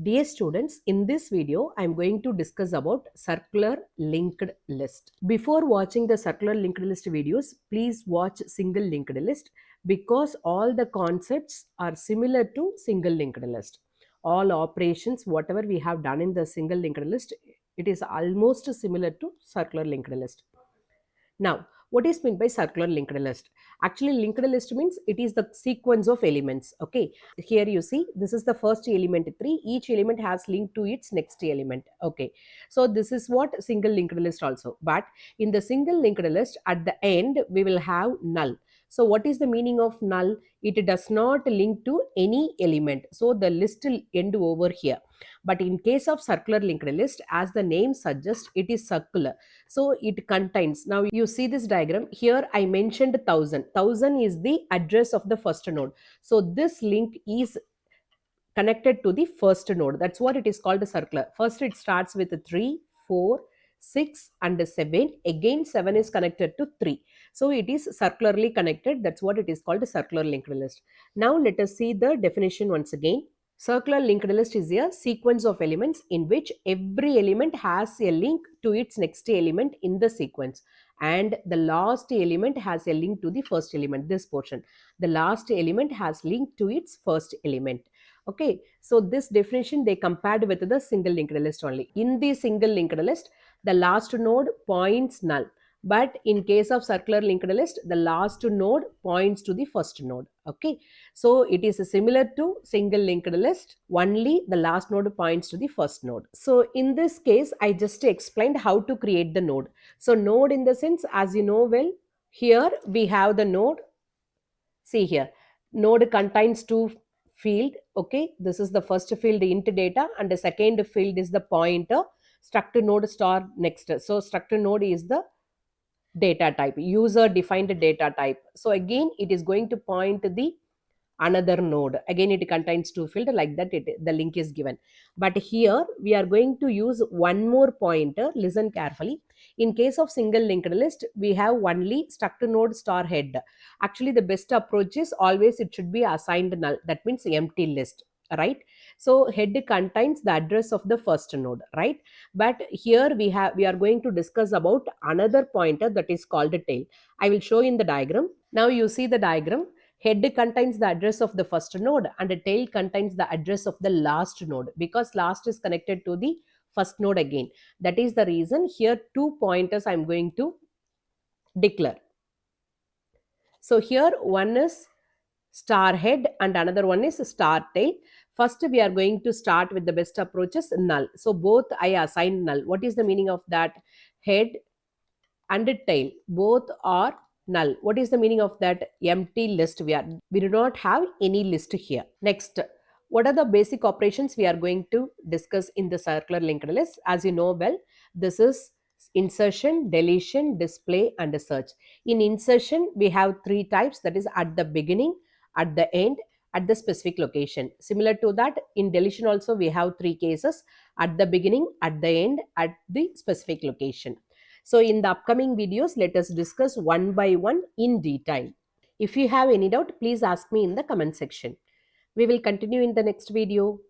Dear students, in this video, I am going to discuss about circular linked list. Before watching the circular linked list videos, please watch single linked list because all the concepts are similar to single linked list. All operations, whatever we have done in the single linked list, it is almost similar to circular linked list. Now, what is meant by circular linked list? Actually, linked list means it is the sequence of elements. Okay, here you see this is the first element 3. Each element has link to its next element. Okay, so this is what single linked list also. But in the single linked list, at the end we will have null. So what is the meaning of null? It does not link to any element. So the list will end over here. But in case of circular linked list, as the name suggests, it is circular, so it contains, now you see this diagram here, I mentioned 1000 is the address of the first node. So this link is connected to the first node. That's what it is called a circular. First it starts with 3, 4, 6 and 7. Again 7 is connected to 3. So it is circularly connected. That's what it is called a circular linked list. Now let us see the definition once again. Circular linked list is a sequence of elements in which every element has a link to its next element in the sequence, and the last element has a link to the first element. This portion, the last element has link to its first element. Okay, so this definition they compared with the single linked list only. In the single linked list, the last node points null. But in case of circular linked list, the last node points to the first node. Okay, so it is similar to single linked list, only the last node points to the first node. So in this case, I just explained how to create the node. So node in the sense, as you know well, here we have the node. See here, node contains two field. Okay, this is the first field int data, and the second field is the pointer struct node star next. So struct node is the data type, user defined data type. So again it is going to point to the another node. Again it contains two field, like that the link is given. But here we are going to use one more pointer. Listen carefully. In case of single linked list, we have only struct node star head. Actually the best approach is always it should be assigned null, that means empty list, right? So head contains the address of the first node, right? But here we are going to discuss about another pointer that is called a tail. I will show in the diagram. Now you see the diagram. Head contains the address of the first node and the tail contains the address of the last node, because last is connected to the first node again. That is the reason here two pointers I am going to declare. So here one is star head and another one is star tail. First we are going to start with the best approaches null. So both I assign null. What is the meaning of that? Head and tail both are null. What is the meaning of that? Empty list. We do not have any list here. Next, what are the basic operations we are going to discuss in the circular linked list? As you know well, this is insertion, deletion, display and search. In insertion we have three types, that is at the beginning, at the end, at the specific location. Similar to that, in deletion also we have three cases: at the beginning, at the end, at the specific location. So in the upcoming videos, let us discuss one by one in detail. If you have any doubt, please ask me in the comment section. We will continue in the next video.